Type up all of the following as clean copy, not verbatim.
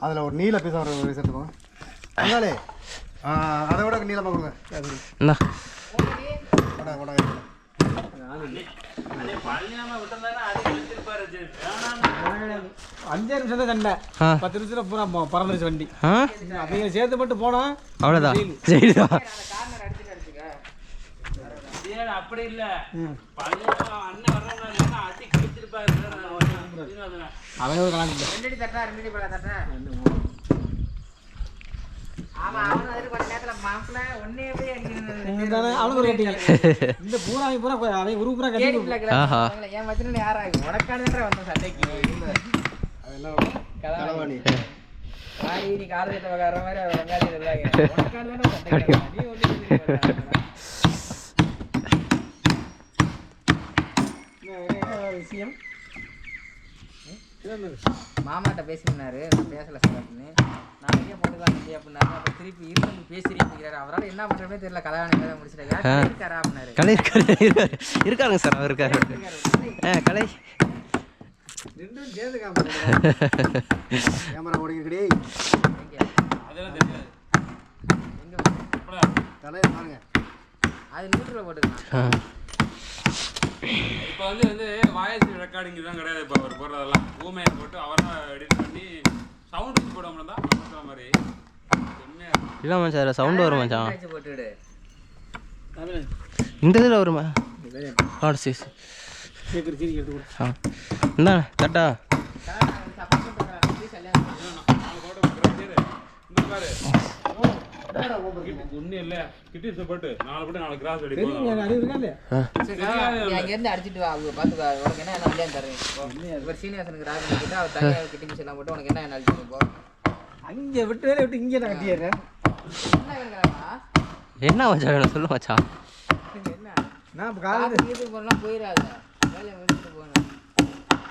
அதில் ஒரு நீல பீஸ் ஒரு எடுத்துக்கோங்க. அதனாலே அதை விட நீளமாக கொடுங்க. என்ன 5 நிமிஷம் தான் சண்டை, 10 நிமிஷம் பூரா பறந்துருச்சு வண்டி. அவங்க சேர்த்து மட்டும் போனோம், அவ்வளோதான். சரிதான். அப்படி இல்ல அவன் ஒரு கணக்கு அவனுக்கு ஒரு கட்டிங்க. இந்த பூரா பூரா அவன் ஒரு பூரா கட்டி என் மச்சன யாராகும் உனக்கான வந்த சண்டைக்கு நீ காலத்தை வர மாதிரி வெங்காயம் உனக்கான விஷயம். மாமாட்ட பேசினாரு, பேசல சார்னு நாளைக்கே போட்டுக்கலாம் அப்படின்னாரு. அப்போ திருப்பி இருந்து பேசிருக்கிறாரு. அவரால் என்ன பண்ணுறமே தெரியல. கல்யாணம் வேலை முடிச்சிட்டாரு. இருக்காரா அப்படின்னாரு. கலை இருக்காருங்க சார். அவர் இருக்காரு. கலை கேமரா ஓடிக்கிட்டே பாருங்க. அது நியூட்ரல் போட்டுக்கலாம். இப்போ வந்து வாய்ஸ் ரெக்கார்டிங் தான் கிடையாது. இப்போ அவர் போடுறதெல்லாம் ஊமையை போட்டு அவராக எடிட் பண்ணி சவுண்டுக்கு போட முடியும் தான் மாதிரி இல்லை மச்சான், சவுண்டு வரும் மச்சான். போட்டுவிடு. இந்த இதில் வருமா? இந்தா தட்டா ஒன்றும் இல்லை. கிட்டி போட்டு 4 போட்டு 4 கிராஸ் அடிச்சு அடிச்சுட்டு வா. அவங்க பார்த்து உனக்கு என்ன இல்லையான்னு தரேன். ஒரு சீனியர்ஸனுக்கு ராஜ் கிட்ட அவர் தனியாக கிட்டிங்ஸ் எல்லாம் போட்டு உனக்கு என்ன அடிச்சுட்டு போ. அங்கே விட்டு வேலை விட்டு இங்கே நான் கட்டிடுறேன். என்ன மச்சா வேணும் சொல்லு மச்சா. என்ன நான் இப்போ காலையில் வீட்டுக்கு போனால் போயிடாத, வேலையை முடிச்சுட்டு போகணும்.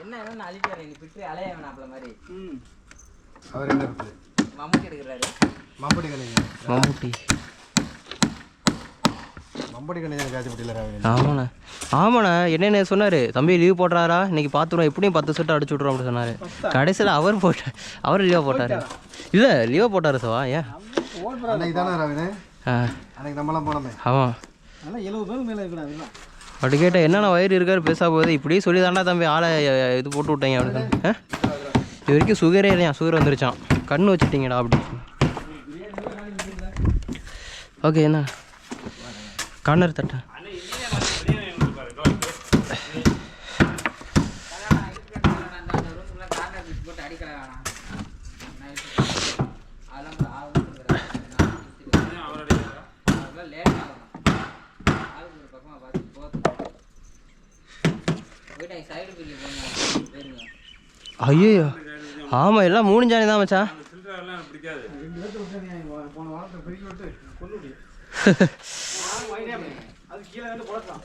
என்ன நான் அழிக்கிறேன். நீ பிட்டு அலைய வேணாம் அப்பல மாதிரி. அவர் என்ன இருக்குது? மம்முட்டி எடுக்கிறாரு. மம்படி கணிங்க. மம்படி கணிங்க காய்ச்சி போட்டில. ஆமாண்ணா ஆமாண்ணா. என்னென்ன சொன்னார், தம்பி லீவ் போடுறாரா இன்னைக்கு பார்த்துருவோம், எப்படியும் 10 செட்டு அடிச்சு விட்ருவோம் அப்படி சொன்னார். கடைசியில் அவர் லீவாக போட்டார். இல்லை லீவாக போட்டார் சவா. ஏன் அன்னைக்கு தானே ராவினே? அன்னைக்கு நம்மளாம் போனோமே. ஆமாம். அதெல்லாம் 70 பேருக்கு மேலே இருக்கணும். அப்படி கேட்டால் என்னென்ன வயிறு இருக்காரு பேசா போகுது, இப்படியே சொல்லி தாண்டா தம்பி ஆளை இது போட்டு விட்டீங்க அப்படின்னு. இது வரைக்கும் சுகரே இல்லையா, சுகர் வந்துருச்சான். கண்ணு வச்சுட்டீங்கடா அப்படி. ஓகே என்ன கார்னர் தட்டா ஐயோ ஆமாம் எல்லாம் 3 ஜானி தான் மச்சான். அது கீழே வந்து போடலாம்.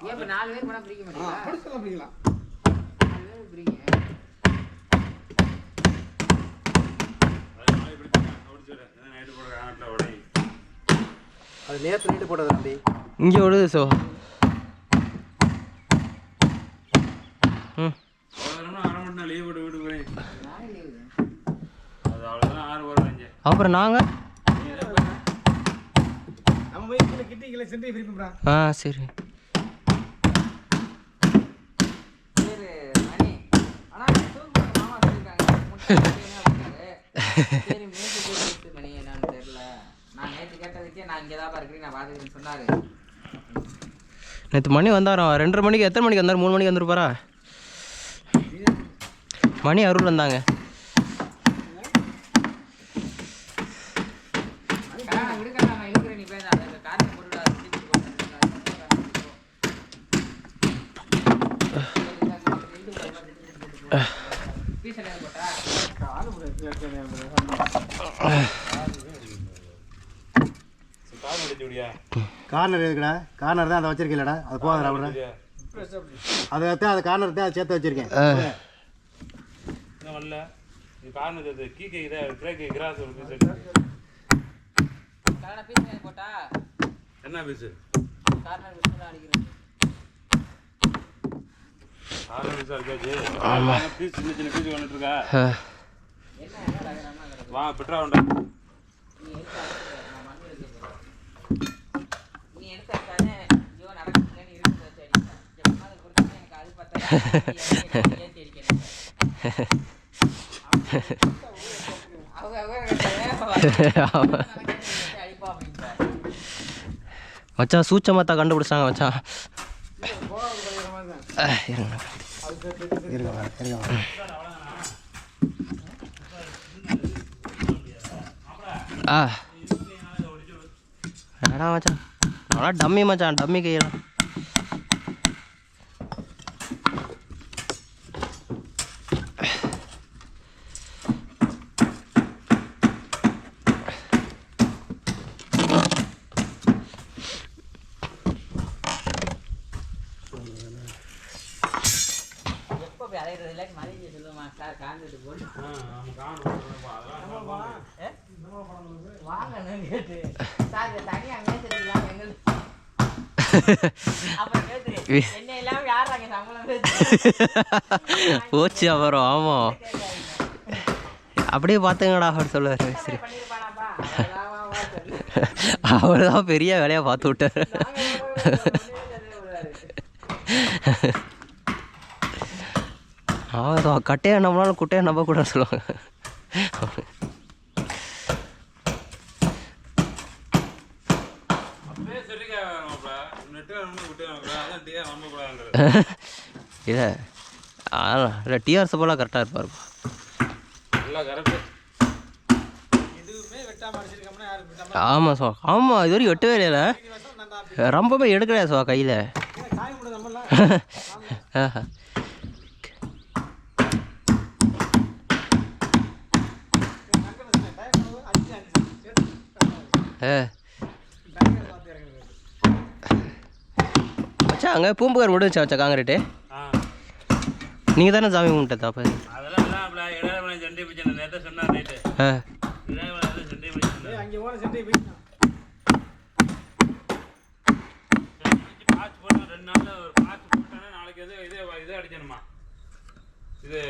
ஏன் இப்போ 4 பேர் போனால் பிரிக்க மாட்டீங்களா? படிச்சலாம் பிரிக்கலாம். 4 பேர் பிரிங்க. அது நேற்று நைட்டு போட்டது தம்பி. இங்கே விடுது சோ. அப்புறம் நாங்கள் சரி. நேற்று மணி வந்தாராம் 2:30 மணிக்கு. எத்தனை மணிக்கு வந்தார்? 3 மணிக்கு வந்துருப்பாரா? மணி அருள் வந்தாங்க. கார்னர் இருக்குடா. கார்னர் தான் அதை வச்சிருக்கீங்களா? அது போகாதடா விட. அதை தான் அந்த கார்னர் தான் சேர்த்து வச்சிருக்கேன். வரல இது கார்னர் இது கீ இதை பிரேக் கிராஸ் ஒரு பீஸ் போட்டா என்ன பீஸ் கார்னர் பீஸ் தான் அடிக்கிறது. பீஸ் சின்ன சின்ன பீஸ் வந்துட்டு இருக்கா வா பெட்ரா உண்டா நீ எடுத்தானே ஐயோ நடக்குதுன்னு இருக்கு சரி ஜெபமா கொடுத்தா எனக்கு அது பத்தல மச்சான் சூச்சமாத்தா கண்டுபிடிச்சாங்க மச்சான். ஏடா மச்சான் ஆனால் டம்மி மச்சான் டம்மி கையெல்லாம் போச்சு அப்புறம். ஆமாம் அப்படியே பார்த்துங்கடா அவர் சொல்லுவார். சரி அவர் தான் பெரிய வேலையாக பார்த்து விட்டார். அவன் கட்டையை நம்மளாலும் குட்டையை நம்ப கூட சொல்லுவாங்க. இல்லை இல்லை டிஆர்எஸ் போல கரெக்டாக இருப்பார். ஆமாம் சோ ஆமாம் இது வரைக்கும் வெட்டவே இல்லைல்ல ரொம்பவே எடுக்கலையா சோ கையில். மச்சா அங்கே பூம்புகார் முடிஞ்சா வச்சா காங்கிரீட்டு நீங்கள் தானே சாமி கும்பிட்டா அப்போ? நாளைக்கு இது அடிக்கணுமா இது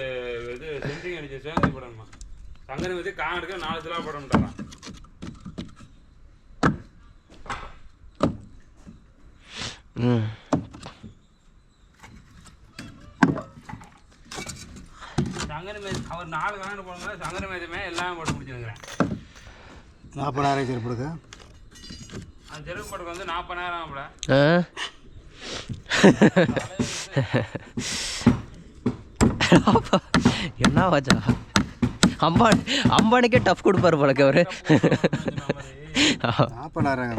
இது சென்ட்ரிங் அடிச்சு சேர்ந்து போடணுமா சங்கரி வச்சு காங்கிரீட்டு 4 சிலா போடணும்ட்டாரான். சங்கரி மேது அவர் 4 காங்கிரீட் போடுங்க சங்கரி மேதுமே எல்லாமே போட்டு முடிச்சுருங்கிறேன். 40,000 செருப்படுங்க. அந்த செருப்பு போட்டுக்கு வந்து 40,000 ஆகும்ல. என்ன வாச்சா அம்பானிக்கே டஃப் கொடுப்பாரு போலக்கு அவரு. 40,000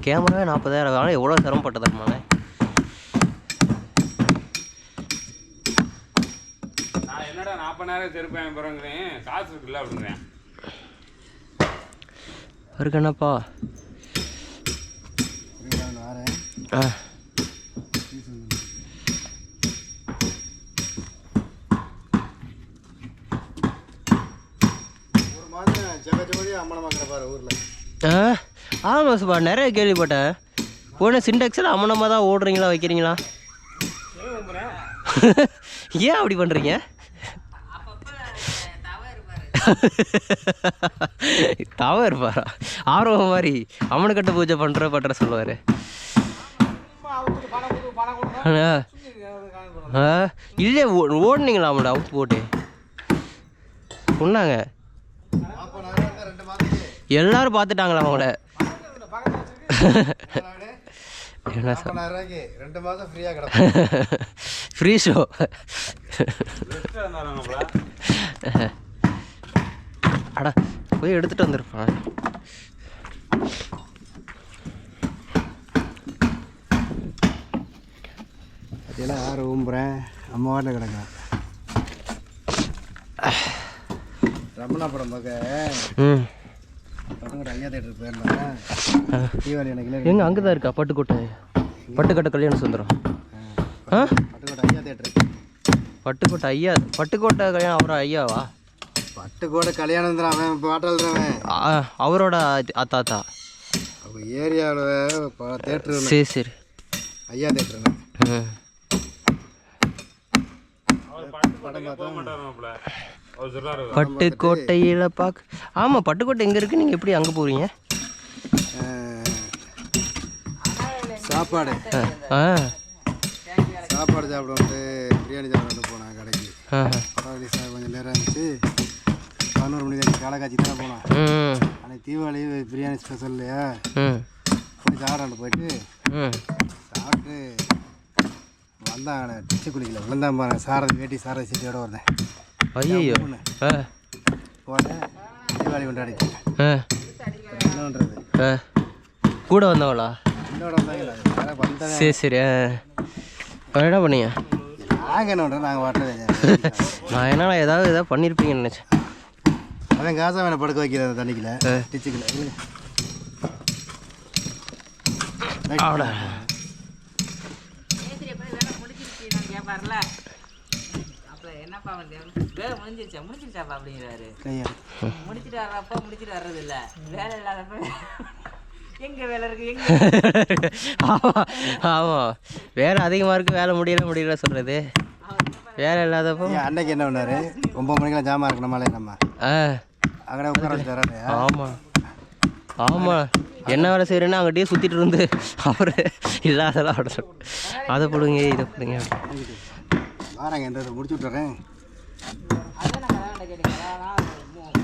கேமராவே 40,000 ஆனால் எவ்வளோ சிரமப்பட்டதாம்மாண்ணே. நான் என்னடா 40,000 செருப்பு வாங்கி போகிறேங்கிறேன் காசு இருக்குல்ல அப்படிங்கிறேன். அவருக்கு என்னப்பா ஒரு மாதம் ஜெகஜோதி அம்மனமாக்கிற பாரு ஊரில். ஆமாம் சுப்பா நிறைய கேள்விப்பட்டேன். ஒன்று சிண்டெக்ஸில் அம்மனமாக தான் ஓடுறீங்களா வைக்கிறீங்களா? ஏன் அப்படி பண்ணுறீங்க? தவ இருப்பாரா ஆர்வம் மாதிரி அம்மனுக்கட்ட பூஜை பண்ணுற சொல்லுவார். இல்லையே ஓடுனீங்களா அவனோட அவுத்து போட்டு சொன்னாங்க எல்லாரும் பார்த்துட்டாங்களா அவங்கள. என்ன சார் 2 மாதம் ஃப்ரீயாக கிடக்கும் ஃப்ரீ ஷோ. அடா போய் எடுத்துகிட்டு வந்துருப்பான். அதெல்லாம் யார் ஊம்புறேன் அம்மா வாட்டில் கிடக்குறேன். ரமணாபுரம் பக்கம் ஐயா தேட்டருக்கு போயிருந்தேன். தீபாவளி எனக்கு எங்கே அங்கே தான் இருக்கா பட்டுக்கோட்டை கல்யாண சுந்தரம். பட்டுக்கோட்டை ஐயா தேட்டரு. பட்டுக்கோட்டை கல்யாணம் அவரா ஐயாவா? பட்டுக்கோட்டை கல்யாணம் தான் அவன் பாட்டாளுறவன் அவரோட அத்தாத்தா ஏரியாவில் தேட்டரு. சரி சரி ஐயா தேட்டருங்க. போக மாட்டாரு மாப்பிள்ள. அவர் சொல்றாரு பட்டுக்கோட்டையில் ஆமாம் பட்டுக்கோட்டை எங்கே இருக்குது, நீங்கள் எப்படி அங்கே போகிறீங்க? சாப்பாடு சாப்பாடு சாப்பிட வந்து பிரியாணி சாப்பிட போனேன் கடைக்கு. கொஞ்சம் நேரம் இருந்துச்சு. 11 மணிக்கு காலை காய்ச்சி தானே போனோம். அன்னைக்கு தீபாவளி பிரியாணி ஸ்பெஷல் இல்லையா, போய் சாப்பிடாண்டு போயிட்டு சாப்பிட்டு வந்தாங்க. டிச்சு குளிக்கல விழுந்தான் பாருங்க. சாரதி வேட்டி சாரதி சீட்டியோட வந்தேன். ஐயோ போனேன் தீபாவளி கொண்டாடிச்சு. என்ன பண்ணுறது, கூட வந்தவங்களா? என்னோட வந்தாங்களா? வந்தேன். சரி சரி. என்ன பண்ணீங்க? நாங்கள் என்ன பண்ணுறோம், நாங்கள் வாட்டர் நான் என்னடா ஏதாவது பண்ணியிருப்பீங்கன்னு நினச்சேன். அவன் காசை வேணை படுக்க வைக்கிறது தண்ணிக்கல டிச்சுக்கல. அவ்வளோ கேட்பார்ல அப்புறம் என்னப்பா வந்து வேலை முடிஞ்சிருச்சாப்பா அப்படிங்கிறாரு. முடிச்சுட்டு வர்றப்ப முடிச்சுட்டு வர்றது இல்லை, வேலை இல்லாதப்ப எங்கே வேலை இருக்கு எங்கே. ஆமாம் ஆமாம், வேலை அதிகமாக இருக்குது, வேலை முடியல சொல்கிறது. வேலை இல்லாதப்போ அன்னைக்கு என்ன பண்ணாரு, 9 மணிக்கெல்லாம் ஜாமான் இருக்கு நம்மளே நம்ம அங்கே உட்கார வச்சு தராரு. ஆமாம் ஆமாம், என்ன வேலை செய்கிறேன்னா அங்கிட்டே சுற்றிட்டு இருந்து அவர் இல்லாதெல்லாம் அப்படி அதை போடுங்க இதை போடுங்க வாராங்க. எந்த முடிச்சு விட்டுறேன். அதான் நான் கல்யாணம் கேட்டீங்க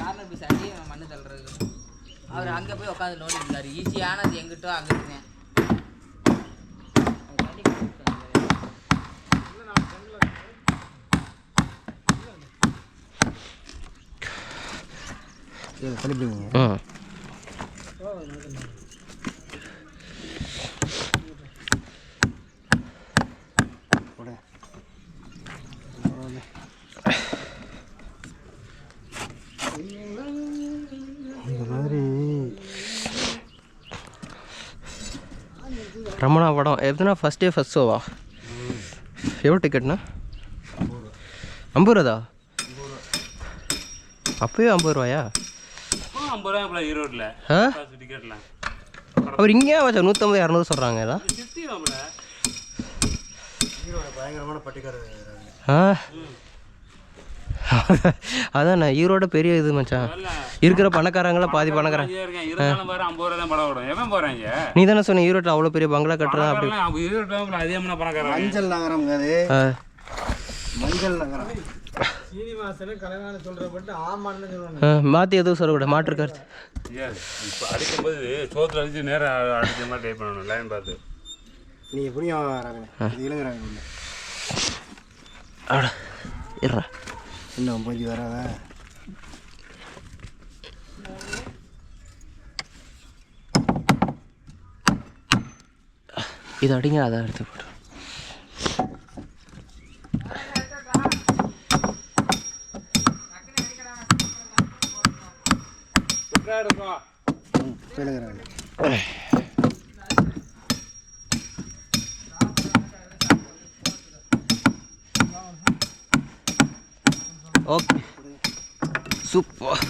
கார்னர் பீஸ் அடி மண்ணு தள்ளுறது. அவர் அங்கே போய் உட்காந்து நோண்டி இருந்தார். ஈஸியானது எங்கிட்டோ அங்கே இருந்தேன். கழிப்பிடுங்க. இந்த மாதிரி ரமணா படம் எப்படின்னா ஃபஸ்ட் டே ஃபஸ்ட் ஷோவா? எவ்வளோ டிக்கெட்ண்ணா? 50 ரூபாதா? அப்போயே 50 ரூபாயா? 50 ரூபா ஈரோட்டில் டிக்கெட்லாம். அவர் இங்கேயே வச்சா 150 200 சொல்கிறாங்க. ஏதா பயங்கரமான பட்டிக்கார. அதான் ஈரோட பெரிய இது மச்சான். இருக்கிற பணக்காரங்களாம் பாதி பணக்காரங்க. நீ தானே சொன்ன ஈரோட்டில் அவ்வளோ பெரிய பங்களா கட்டுறா அப்படி. மஞ்சள் நகரம், மஞ்சள் நகரம். சீனிவாசன் கல்யாணம் சொல்றப்பட்டு ஆமான்னு சொல்லுவாங்க. மாற்றி எதுவும் சொல்லக்கூடாது, மாற்று கருத்து. இப்போ அடிக்கும்போது சோத்துல அடிச்சு நேரம் அடிச்ச மாதிரி டைப் பண்ணணும் லைன் பார்த்து. நீ எப்படியும் இளங்குறாங்க இருறா இன்னும் போய் வராத. இது அடிங்க, அதை எடுத்து போட்டு. Okay super.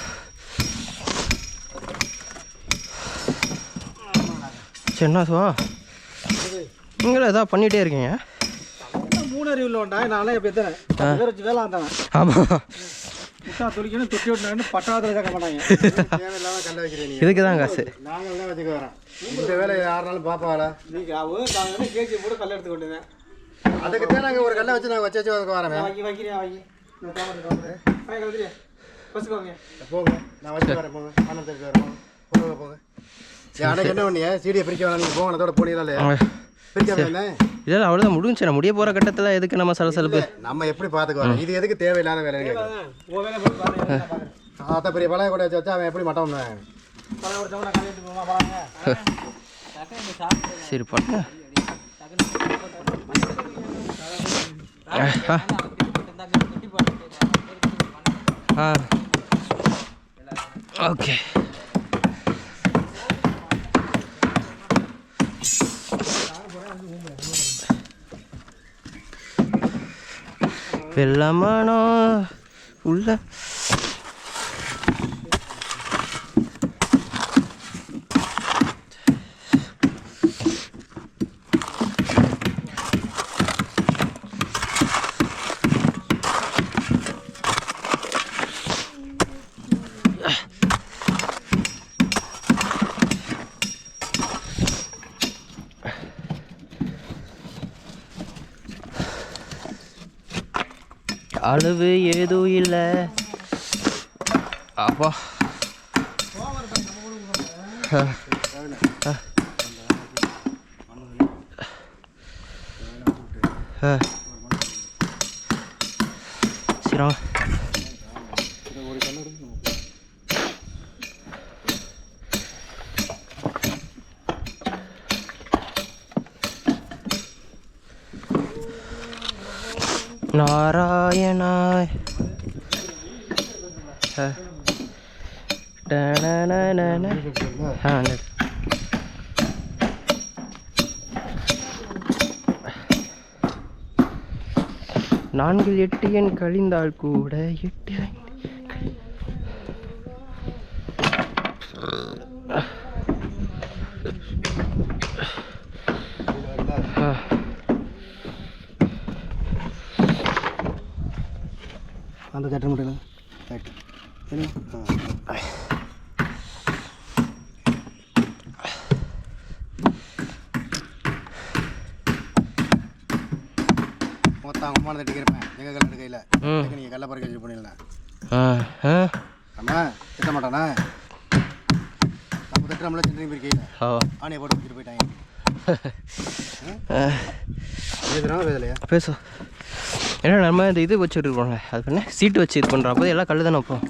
சரிண்ணா சுவா, நீங்களும் எதாவது பண்ணிகிட்டே இருக்கீங்க. 3 அறிவு உண்டா நானே இப்போ எத்தனை பேர் வச்சு வேலை வந்தாங்க. ஆமாம், முட்டா துளிக்கணும் தொட்டி விட்டுனாங்கன்னு பட்டாவத்தில் கேட்க மாட்டாங்க. தேவையில்லாமல் கல்ல வைக்கிறீங்க. இதுக்கு தான் காசு. நாங்கள் தான் வச்சுக்க வரோம். இந்த வேலை யாருனாலும் பார்ப்பாங்களா? நீங்கள் நாங்கள் கேஜி போட்டு கல் எடுத்து கொண்டுங்க. அதுக்கு தான் நாங்கள் ஒரு கல்லை வச்சு நாங்கள் வச்சு வரோம். வைக்கிறேன் வாங்கி பசுக்கோங்க போங்க, நான் வச்சு வரேன். போங்க, பணம் தெரிஞ்சு வரேன். போங்க போங்க. அன்னைக்கு என்ன பண்ணீங்க, சீடியை பிரிக்க வேணாம், நீங்கள் போங்க, அதோட போனீங்களா இல்லையா? பிரிக்க வேணாம். இதெல்லாம் அவ்வளோதான் முடிஞ்சு. நான் முடிய போகிற கட்டத்தில் எதுக்கு நம்ம சலசலப்பு? நம்ம எப்படி பார்த்துக்க வரோம்? இது எதுக்கு தேவையில்லாத வேலை கேட்குறேன். அத்த பெரிய பழைய கூட வச்சு அவன் எப்படி மட்டம் சரி பண்ண. ஓகே வெள்ளமானோ உள்ள அளவு ஏதும் இல்லை அப்பா. சரி நாராயணாய் நான்கில் 8 எண் கழிந்தால் கூட 8 அந்த சட்டை மட்டும் மொத்தம் அம்மா தட்டிக்கிறப்பேன் எங்கள் கல்ல கையில் நீங்கள் கல்ல பறக்க வச்சு பண்ணிடலாம். ஆமாம் திட்ட மாட்டானா நம்ம திட்டம்ல சின்ன பேர் கையில் ஆணையை போட்டு வச்சுட்டு போயிட்டாங்க. வேலையா பேசும் ஏன்னா நம்ம இந்த இது வச்சுருக்கோம்ல அது பண்ண சீட்டு வச்சு இது பண்ணுறோம் அப்போ எல்லாம் கல் தானே வைப்போம்.